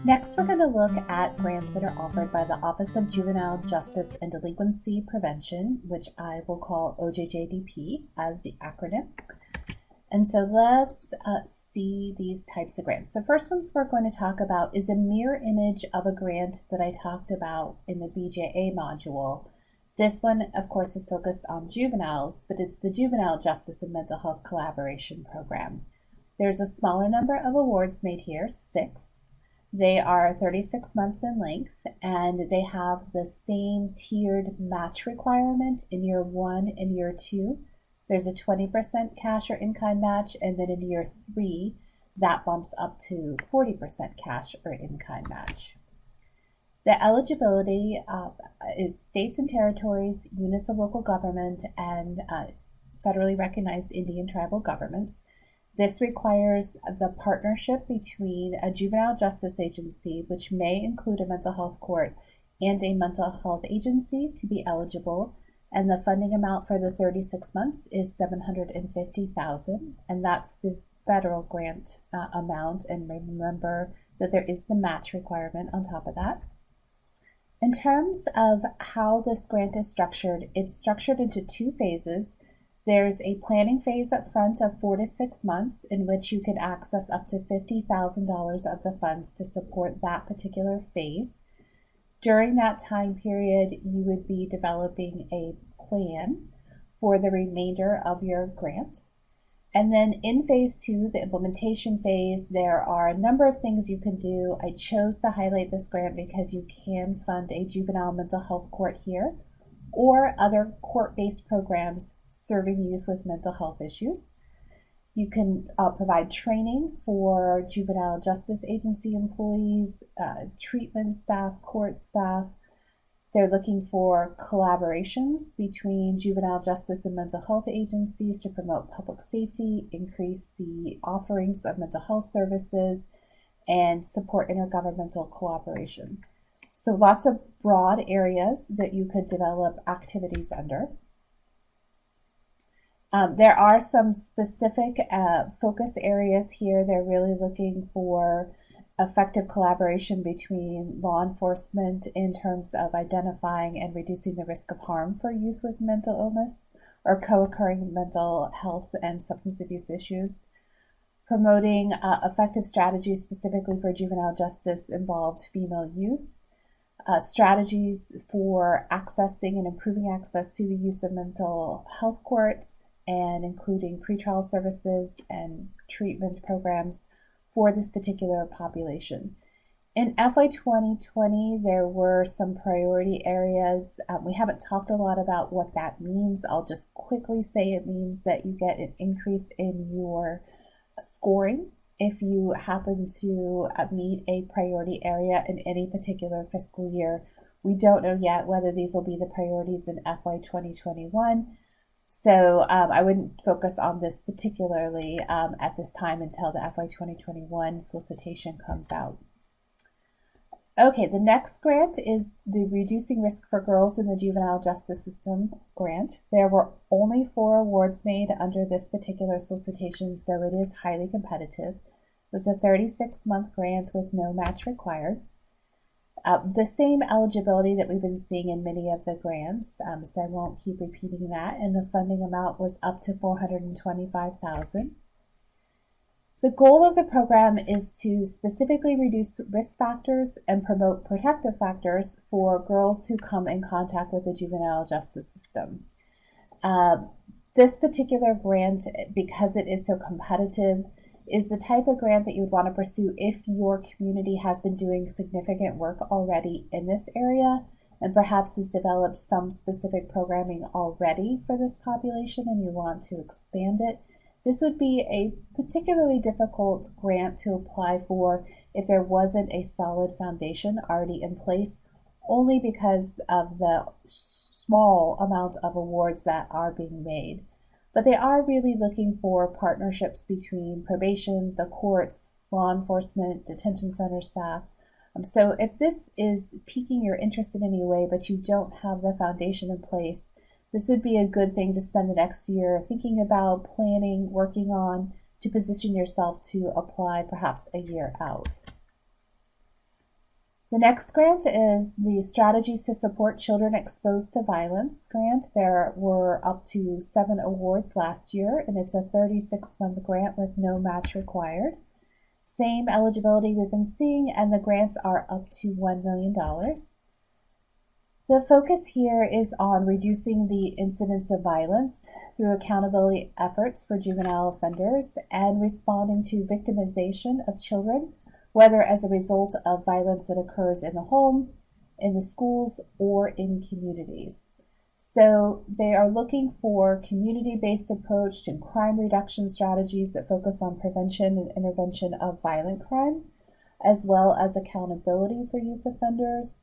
Next, we're going to look at grants that are offered by the Office of Juvenile Justice and Delinquency Prevention, which I will call OJJDP as the acronym. And so let's see these types of grants. The first ones we're going to talk about is a mirror image of a grant that I talked about in the BJA module. This one, of course, is focused on juveniles, but it's the Juvenile Justice and Mental Health Collaboration Program. There's a smaller number of awards made here, 6. They are 36 months in length, and they have the same tiered match requirement in year 1 and year 2. There's a 20% cash or in-kind match, and then in year 3, that bumps up to 40% cash or in-kind match. The eligibility is states and territories, units of local government, and federally recognized Indian tribal governments. This requires the partnership between a juvenile justice agency, which may include a mental health court, and a mental health agency to be eligible. And the funding amount for the 36 months is $750,000, and that's the federal grant amount. And remember that there is the match requirement on top of that. In terms of how this grant is structured, it's structured into 2 phases. There's a planning phase up front of 4 to 6 months in which you can access up to $50,000 of the funds to support that particular phase. During that time period, you would be developing a plan for the remainder of your grant. And then in phase 2, the implementation phase, there are a number of things you can do. I chose to highlight this grant because you can fund a juvenile mental health court here or other court-based programs serving youth with mental health issues. You can provide training for juvenile justice agency employees, treatment staff, court staff. They're looking for collaborations between juvenile justice and mental health agencies to promote public safety, increase the offerings of mental health services, and support intergovernmental cooperation. So lots of broad areas that you could develop activities under. There are some specific focus areas here. They're really looking for effective collaboration between law enforcement in terms of identifying and reducing the risk of harm for youth with mental illness or co-occurring mental health and substance abuse issues. Promoting effective strategies specifically for juvenile justice involved female youth. Strategies for accessing and improving access to the use of mental health courts, and including pretrial services and treatment programs for this particular population. In FY 2020, there were some priority areas. We haven't talked a lot about what that means. I'll just quickly say it means that you get an increase in your scoring if you happen to meet a priority area in any particular fiscal year. We don't know yet whether these will be the priorities in FY 2021. So I wouldn't focus on this particularly at this time until the FY 2021 solicitation comes out. Okay, the next grant is the Reducing Risk for Girls in the Juvenile Justice System grant. There were only 4 awards made under this particular solicitation, so it is highly competitive. It was a 36-month grant with no match required. The same eligibility that we've been seeing in many of the grants, so I won't keep repeating that, and the funding amount was up to $425,000. The goal of the program is to specifically reduce risk factors and promote protective factors for girls who come in contact with the juvenile justice system. This particular grant, because it is so competitive, is the type of grant that you would want to pursue if your community has been doing significant work already in this area and perhaps has developed some specific programming already for this population and you want to expand it. This would be a particularly difficult grant to apply for if there wasn't a solid foundation already in place, only because of the small amount of awards that are being made. But they are really looking for partnerships between probation, the courts, law enforcement, detention center staff. So if this is piquing your interest in any way, but you don't have the foundation in place, this would be a good thing to spend the next year thinking about, planning, working on to position yourself to apply perhaps a year out. The next grant is the Strategies to Support Children Exposed to Violence grant. There were up to 7 awards last year, and it's a 36-month grant with no match required. Same eligibility we've been seeing, and the grants are up to $1 million. The focus here is on reducing the incidence of violence through accountability efforts for juvenile offenders and responding to victimization of children, whether as a result of violence that occurs in the home, in the schools, or in communities. So they are looking for community-based approach and crime reduction strategies that focus on prevention and intervention of violent crime, as well as accountability for youth offenders.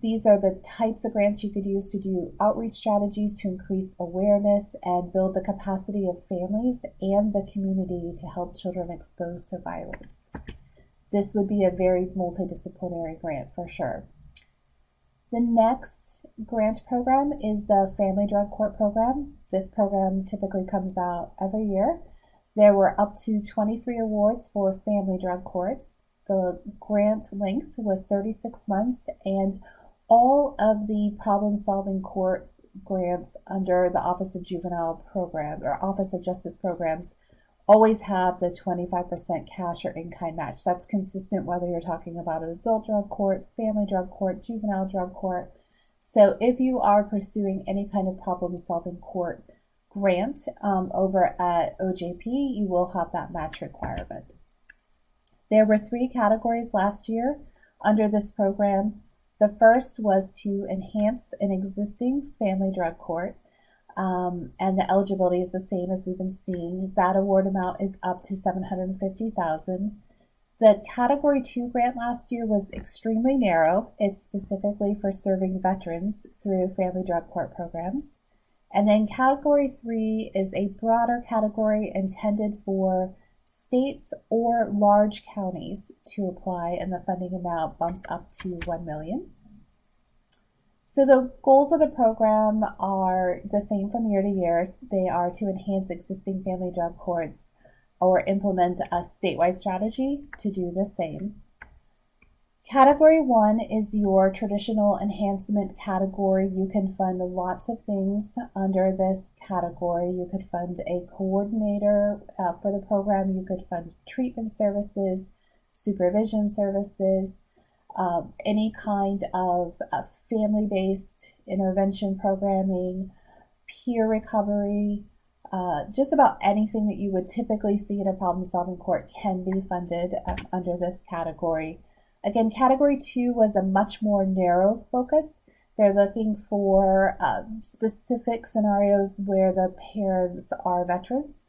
These are the types of grants you could use to do outreach strategies to increase awareness and build the capacity of families and the community to help children exposed to violence. This would be a very multidisciplinary grant for sure. The next grant program is the Family Drug Court Program. This program typically comes out every year. There were up to 23 awards for family drug courts. The grant length was 36 months, and all of the problem-solving court grants under the Office of Juvenile Program or Office of Justice Programs always have the 25% cash or in-kind match. That's consistent whether you're talking about an adult drug court, family drug court, juvenile drug court. So if you are pursuing any kind of problem-solving court grant over at OJP, you will have that match requirement. There were 3 categories last year under this program. The first was to enhance an existing family drug court, and the eligibility is the same as we've been seeing. That award amount is up to $750,000. The Category 2 grant last year was extremely narrow. It's specifically for serving veterans through family drug court programs. And then Category 3 is a broader category intended for states or large counties to apply, and the funding amount bumps up to $1 million. So the goals of the program are the same from year to year. They are to enhance existing family drug courts or implement a statewide strategy to do the same. Category 1 is your traditional enhancement category. You can fund lots of things under this category. You could fund a coordinator for the program. You could fund treatment services, supervision services, any kind of family-based intervention programming, peer recovery, just about anything that you would typically see in a problem-solving court can be funded under this category. Again, Category 2 was a much more narrow focus. They're looking for specific scenarios where the parents are veterans.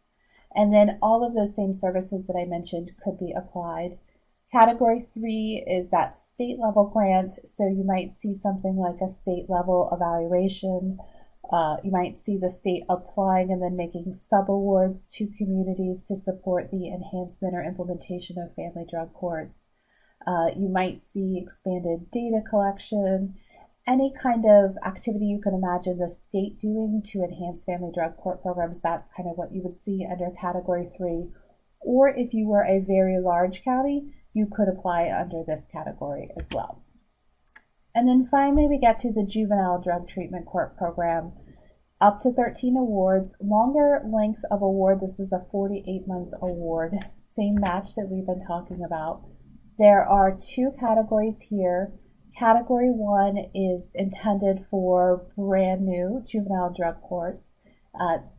And then all of those same services that I mentioned could be applied. Category 3 is that state level grant. So you might see something like a state level evaluation. You might see the state applying and then making sub-awards to communities to support the enhancement or implementation of family drug courts. You might see expanded data collection, any kind of activity you can imagine the state doing to enhance family drug court programs. That's kind of what you would see under Category 3. Or if you were a very large county, you could apply under this category as well. And then finally, we get to the Juvenile Drug Treatment Court Program. Up to 13 awards, longer length of award. This is a 48-month award, same match that we've been talking about. There are 2 categories here. Category 1 is intended for brand new juvenile drug courts.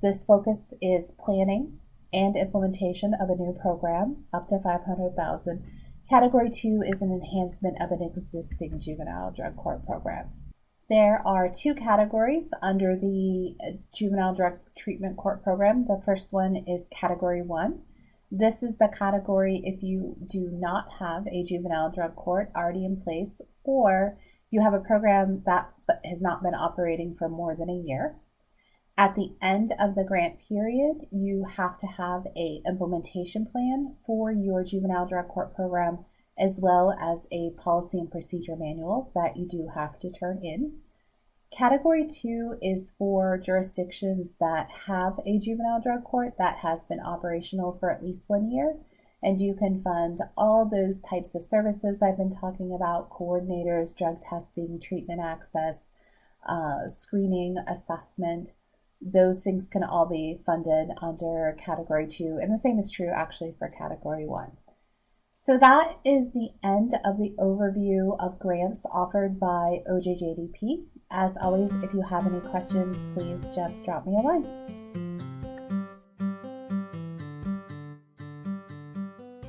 This focus is planning and implementation of a new program, up to $500,000. Category 2 is an enhancement of an existing juvenile drug court program. There are 2 categories under the Juvenile Drug Treatment Court Program. The first one is Category 1. This is the category if you do not have a juvenile drug court already in place, or you have a program that has not been operating for more than a year. At the end of the grant period, you have to have an implementation plan for your juvenile drug court program, as well as a policy and procedure manual that you do have to turn in. Category 2 is for jurisdictions that have a juvenile drug court that has been operational for at least 1 year. And you can fund all those types of services I've been talking about: coordinators, drug testing, treatment access, screening, assessment. Those things can all be funded under Category 2, and the same is true actually for Category 1. So that is the end of the overview of grants offered by OJJDP. As always, if you have any questions, please just drop me a line.